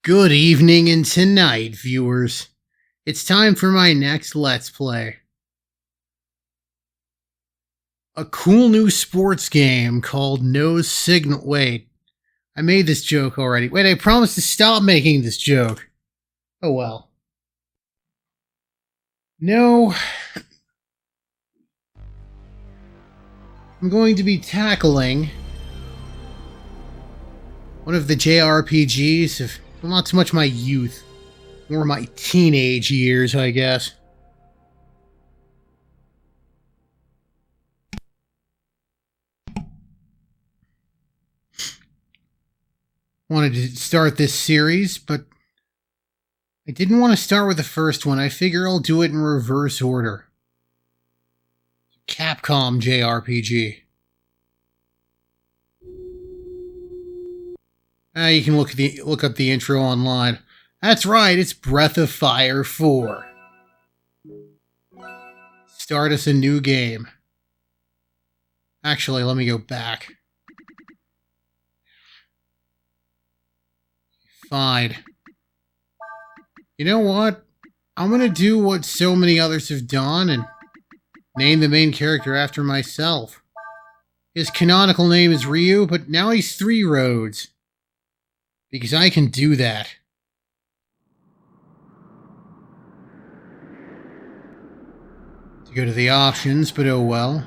Good evening and tonight, viewers. It's time for my next Let's Play. A cool new sports game called No Signal. Wait, I made this joke already. Wait, I promised to stop making this joke. Oh well. No. I'm going to be tackling one of the JRPGs of not so much my youth, more my teenage years, I guess. Wanted to start this series, but I didn't want to start with the first one. I figure I'll do it in reverse order. Capcom JRPG. You can look up the intro online. That's right, it's Breath of Fire 4. Start us a new game. Actually, let me go back. Fine. You know what? I'm gonna do what so many others have done and name the main character after myself. His canonical name is Ryu, but now he's Three Roads. Because I can do that. To go to the options, but oh well.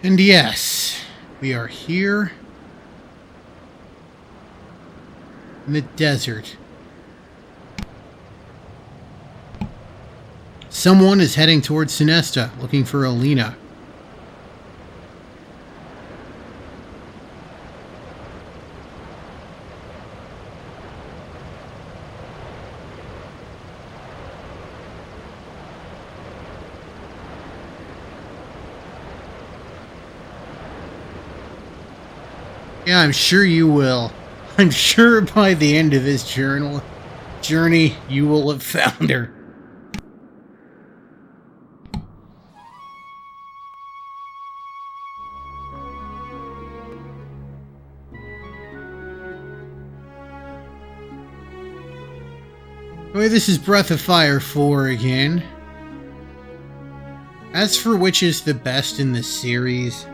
And yes, we are here in the desert. Someone is heading towards Sinesta, looking for Elina. Yeah, I'm sure you will. I'm sure by the end of this journey, you will have found her. Anyway, this is Breath of Fire 4 again. As for which is the best in the series,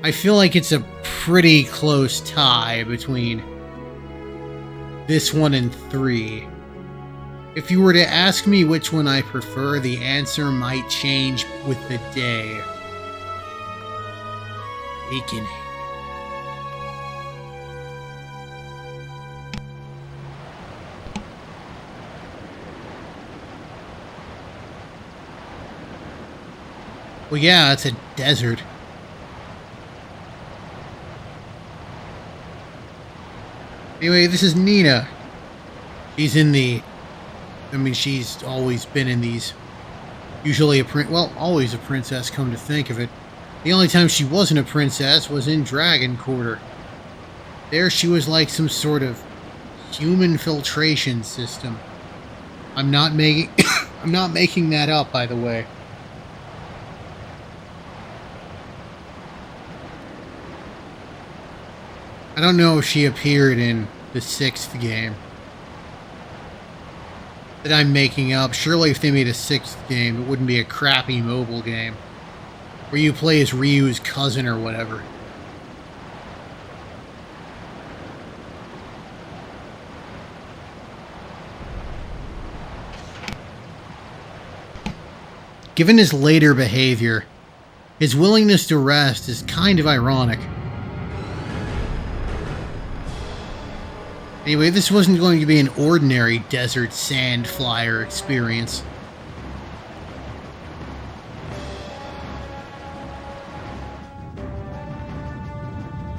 I feel like it's a pretty close tie between this one and 3. If you were to ask me which one I prefer, the answer might change with the day. Awakening. Well, yeah, it's a desert. Anyway, this is Nina. She's in the... she's always been in these. Usually always a princess, come to think of it. The only time she wasn't a princess was in Dragon Quarter. There she was like some sort of human filtration system. I'm not making... I'm not making that up, by the way. I don't know if she appeared in the 6th game that I'm making up. Surely if they made a 6th game, it wouldn't be a crappy mobile game where you play as Ryu's cousin or whatever. Given his later behavior, his willingness to rest is kind of ironic. Anyway, this wasn't going to be an ordinary desert sand flyer experience.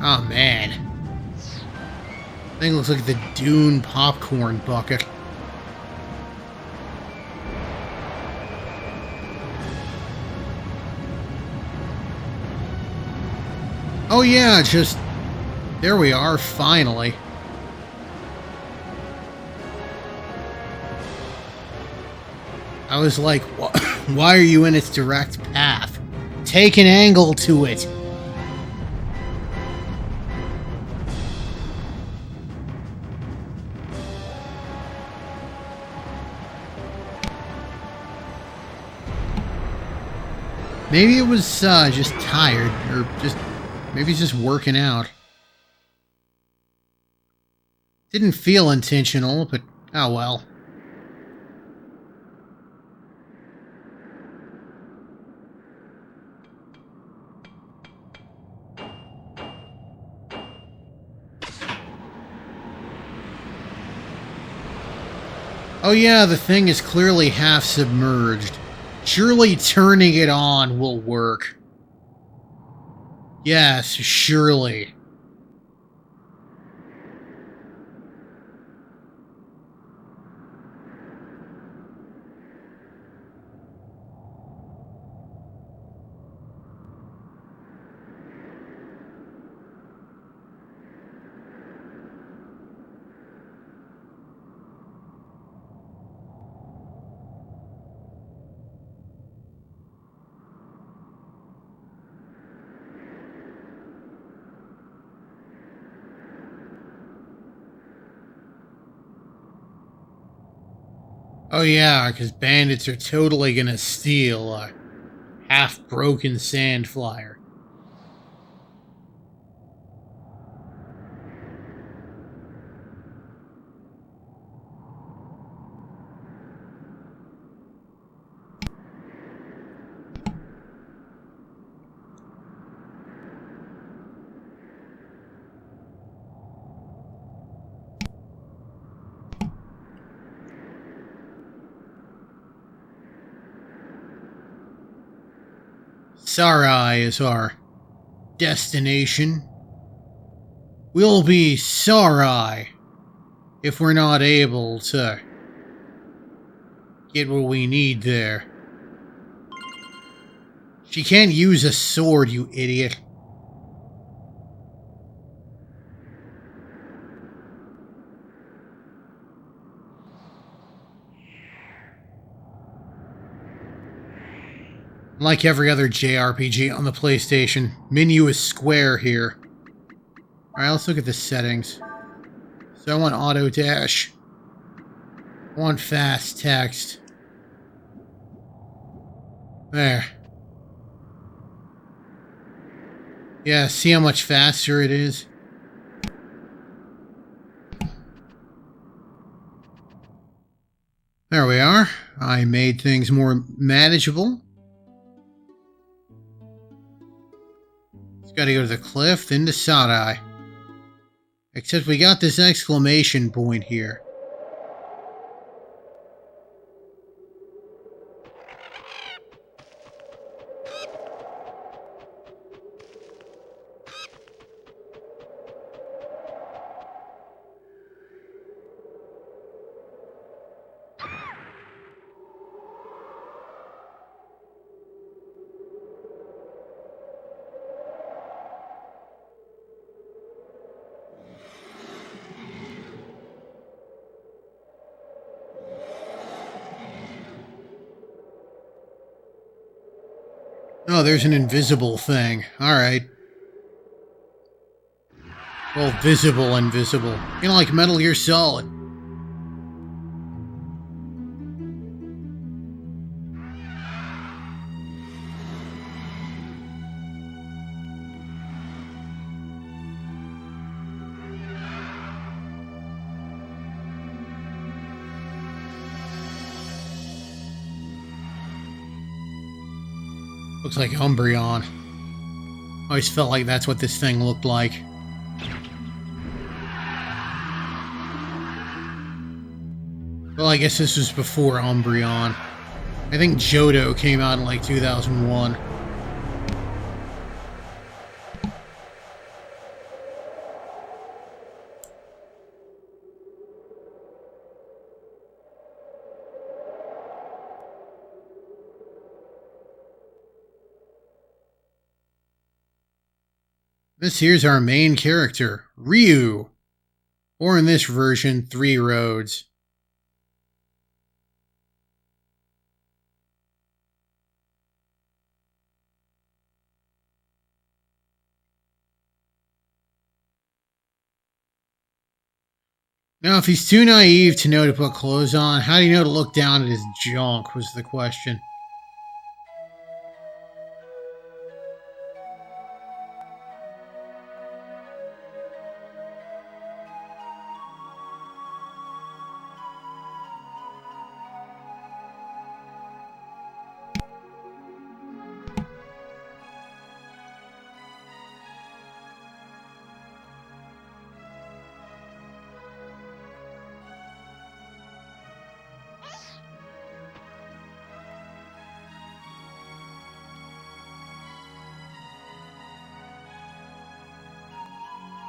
Oh man. Thing looks like the Dune popcorn bucket. Oh yeah, just... There we are, finally. I was like, why are you in its direct path? Take an angle to it. Maybe it was just tired, or just... Maybe it's just working out. Didn't feel intentional, but oh well. Oh yeah, the thing is clearly half submerged. Surely turning it on will work. Yes, surely. Oh yeah, because bandits are totally gonna steal a half-broken sand flyer. Sarai is our destination. We'll be sorry if we're not able to get what we need there. She can't use a sword, you idiot. Like every other JRPG on the PlayStation, menu is square here. Alright, let's look at the settings. So I want auto dash. I want fast text. There. Yeah, see how much faster it is? There we are. I made things more manageable. Just gotta go to the cliff, then to Sarai. Except we got this exclamation point here. Oh, there's an invisible thing. Alright. Well, invisible. You know, like Metal Gear Solid. Looks like Umbreon. Always felt like that's what this thing looked like. Well, I guess this was before Umbreon. I think Johto came out in like 2001. This here's our main character, Ryu. Or in this version, 3 roads. Now, if he's too naive to know to put clothes on, how do you know to look down at his junk was the question.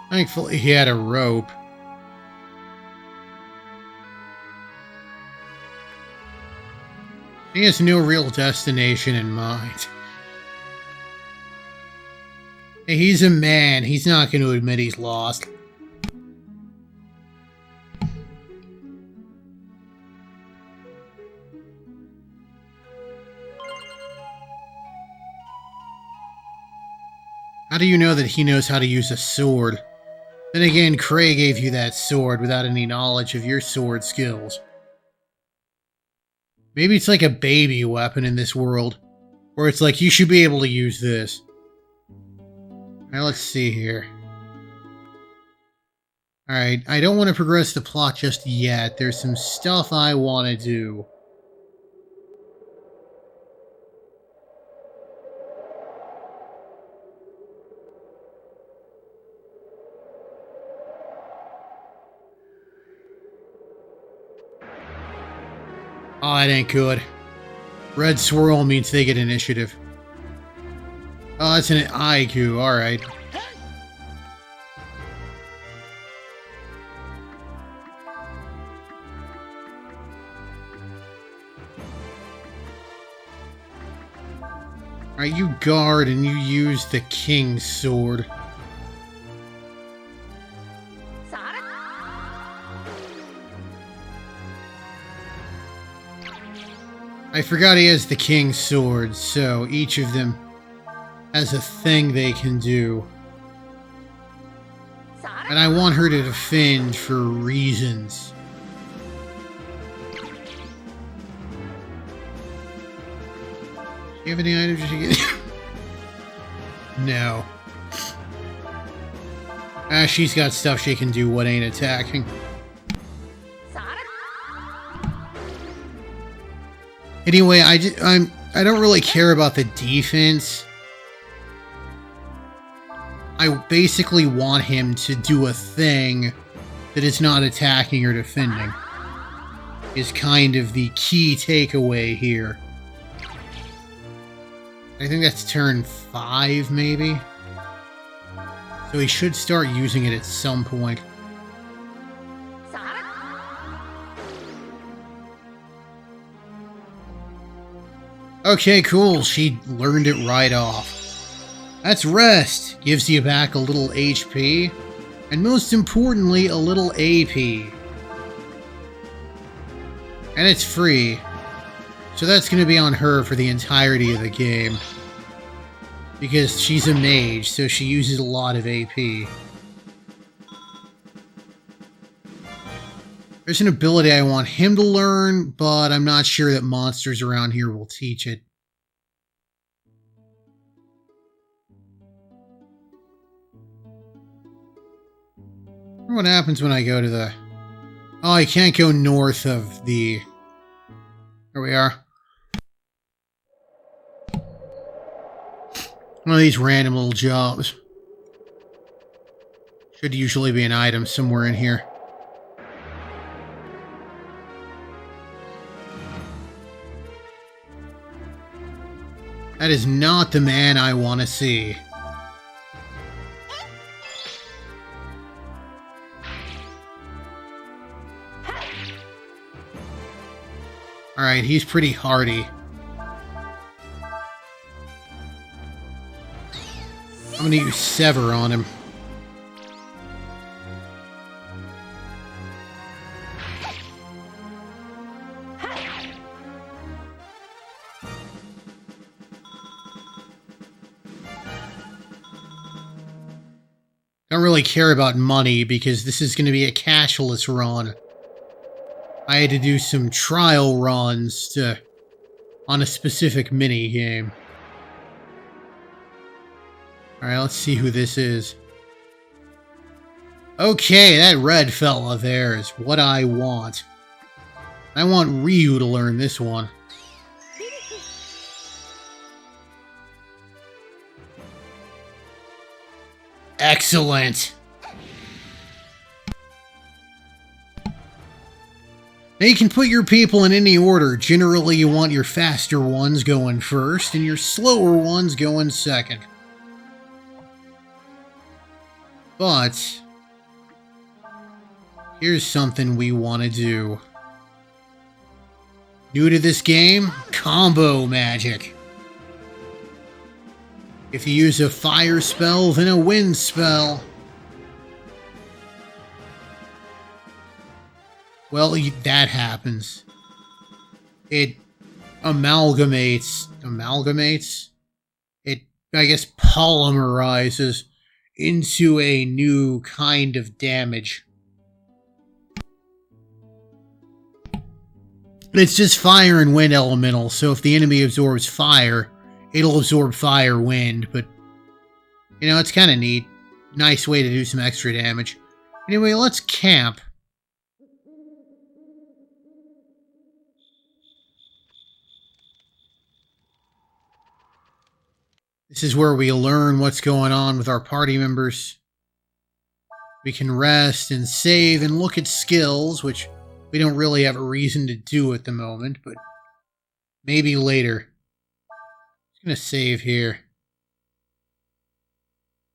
Thankfully, he had a rope. He has no real destination in mind. Hey, he's a man. He's not going to admit he's lost. How do you know that he knows how to use a sword? Then again, Cray gave you that sword without any knowledge of your sword skills. Maybe it's like a baby weapon in this world, where it's like, you should be able to use this. Alright, let's see here. Alright, I don't want to progress the plot just yet. There's some stuff I want to do. Oh, that ain't good. Red swirl means they get initiative. Oh, that's an IQ, alright. Alright, you guard and you use the king's sword. I forgot he has the king's sword, so each of them has a thing they can do. And I want her to defend for reasons. Do you have any items you can... No. She's got stuff she can do what ain't attacking. Anyway, I don't really care about the defense. I basically want him to do a thing that is not attacking or defending. Is kind of the key takeaway here. I think that's turn 5, maybe? So he should start using it at some point. Okay, cool. She learned it right off. That's rest. Gives you back a little HP. And most importantly, a little AP. And it's free. So that's going to be on her for the entirety of the game. Because she's a mage, so she uses a lot of AP. There's an ability I want him to learn, but I'm not sure that monsters around here will teach it. I wonder what happens when I go to the... Oh, I can't go north of the... There we are. One of these random little jobs. Should usually be an item somewhere in here. That is not the man I want to see. Alright, he's pretty hardy. I'm gonna use Sever on him. Don't really care about money because this is going to be a cashless run. I had to do some trial runs on a specific mini game. Alright, let's see who this is. Okay, that red fella there is what I want. I want Ryu to learn this one. Excellent! Now you can put your people in any order. Generally, you want your faster ones going first, and your slower ones going second. But here's something we want to do. New to this game, combo magic. If you use a fire spell, then a wind spell. Well, that happens. It amalgamates. It, I guess, polymerizes into a new kind of damage. It's just fire and wind elemental, so if the enemy absorbs fire, it'll absorb fire, wind, but, you know, it's kind of neat. Nice way to do some extra damage. Anyway, let's camp. This is where we learn what's going on with our party members. We can rest and save and look at skills, which we don't really have a reason to do at the moment, but maybe later. I'm going to save here.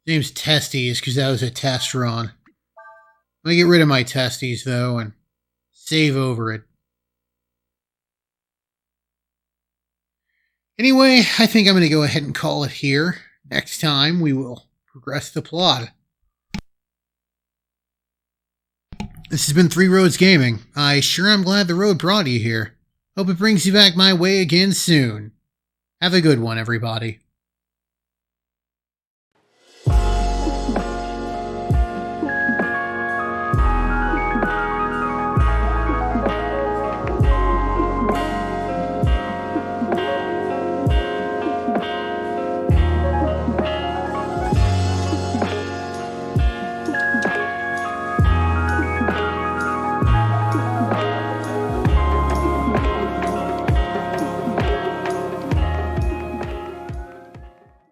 Name's Testes because that was a test run. I'm going to get rid of my Testes, though, and save over it. Anyway, I think I'm going to go ahead and call it here. Next time, we will progress the plot. This has been Three Roads Gaming. I sure am glad the road brought you here. Hope it brings you back my way again soon. Have a good one, everybody.